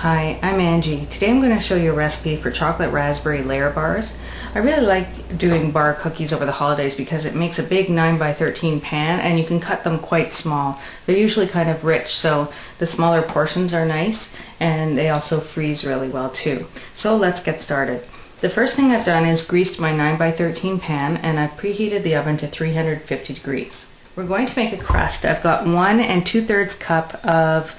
Hi, I'm Angie. Today I'm going to show you a recipe for chocolate raspberry layer bars. I really like doing bar cookies over the holidays because it makes a big 9x13 pan and you can cut them quite small. They're usually kind of rich, so the smaller portions are nice and they also freeze really well too. So let's get started. The first thing I've done is greased my 9x13 pan and I've preheated the oven to 350 degrees. We're going to make a crust. I've got 1 2/3 cup of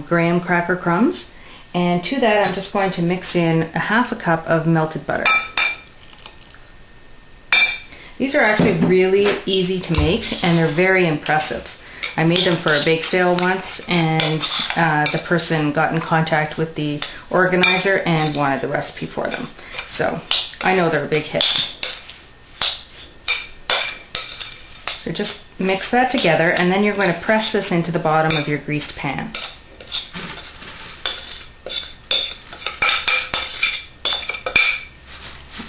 graham cracker crumbs. And to that I'm just going to mix in a 1/2 cup of melted butter. These are actually really easy to make and they're very impressive. I made them for a bake sale once and the person got in contact with the organizer and wanted the recipe for them. So I know they're a big hit. So just mix that together and then you're going to press this into the bottom of your greased pan.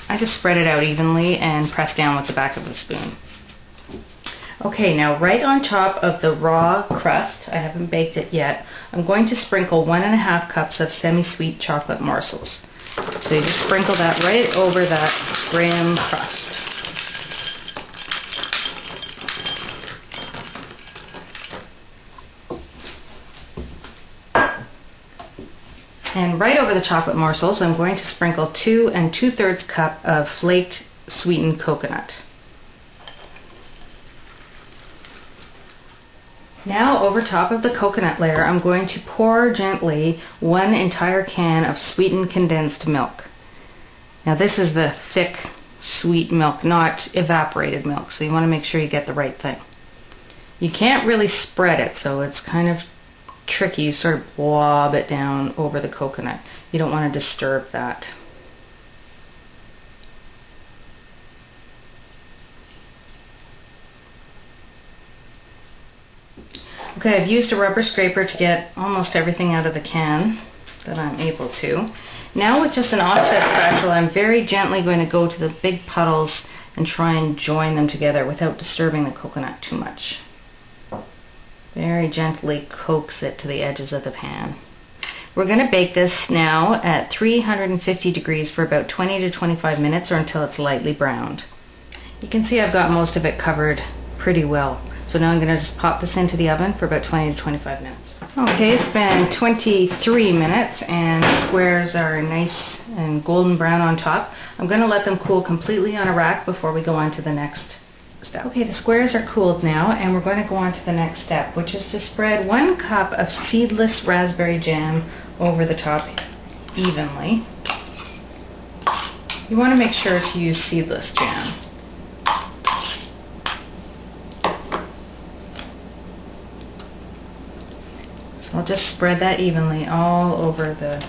I just spread it out evenly and press down with the back of the spoon. Okay, now right on top of the raw crust, I haven't baked it yet, I'm going to sprinkle 1 1/2 cups of semi-sweet chocolate morsels. So you just sprinkle that right over that graham crust. And right over the chocolate morsels, I'm going to sprinkle 2 2/3 cup of flaked sweetened coconut. Now over top of the coconut layer, I'm going to pour gently 1 entire can of sweetened condensed milk. Now this is the thick, sweet milk, not evaporated milk, so you want to make sure you get the right thing. You can't really spread it, so it's kind of tricky. You sort of blob it down over the coconut. You don't want to disturb that. Okay, I've used a rubber scraper to get almost everything out of the can that I'm able to. Now with just an offset spatula, I'm very gently going to go to the big puddles and try and join them together without disturbing the coconut too much. Very gently coax it to the edges of the pan. We're going to bake this now at 350 degrees for about 20 to 25 minutes or until it's lightly browned. You can see I've got most of it covered pretty well. So now I'm going to just pop this into the oven for about 20 to 25 minutes. Okay, it's been 23 minutes and the squares are nice and golden brown on top. I'm going to let them cool completely on a rack before we go on to the next step. Okay, the squares are cooled now and we're going to go on to the next step, which is to spread 1 cup of seedless raspberry jam over the top evenly. You want to make sure to use seedless jam. So I'll just spread that evenly all over the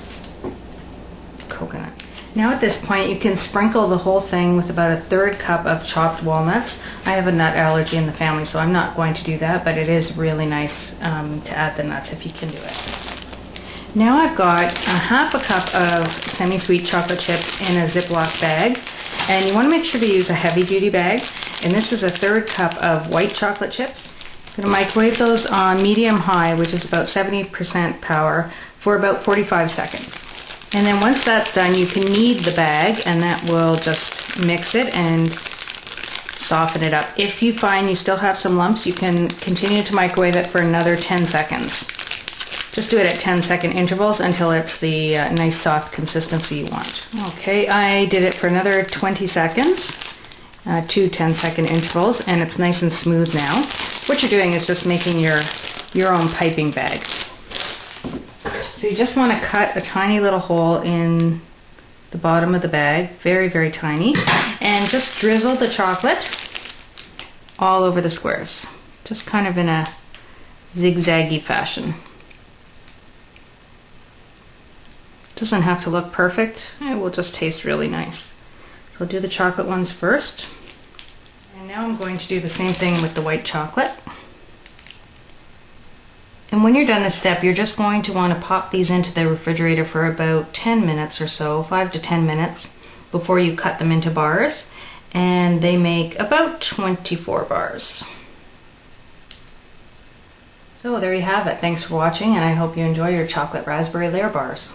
coconut. Now at this point you can sprinkle the whole thing with about 1/3 cup of chopped walnuts. I have a nut allergy in the family, so I'm not going to do that, but it is really nice to add the nuts if you can do it. Now I've got 1/2 cup of semi-sweet chocolate chips in a Ziploc bag, and you want to make sure to use a heavy-duty bag, and this is 1/3 cup of white chocolate chips. I'm going to microwave those on medium-high, which is about 70% power, for about 45 seconds. And then once that's done, you can knead the bag and that will just mix it and soften it up. If you find you still have some lumps, you can continue to microwave it for another 10 seconds. Just do it at 10-second intervals until it's the nice soft consistency you want. Okay, I did it for another 20 seconds, 2 10-second intervals, and it's nice and smooth now. What you're doing is just making your own piping bag. So you just want to cut a tiny little hole in the bottom of the bag, very, very tiny, and just drizzle the chocolate all over the squares, just kind of in a zigzaggy fashion. Doesn't have to look perfect, it will just taste really nice. So I'll do the chocolate ones first, and now I'm going to do the same thing with the white chocolate. And when you're done this step, you're just going to want to pop these into the refrigerator for about 10 minutes or so, 5 to 10 minutes, before you cut them into bars. And they make about 24 bars. So there you have it. Thanks for watching, and I hope you enjoy your chocolate raspberry layer bars.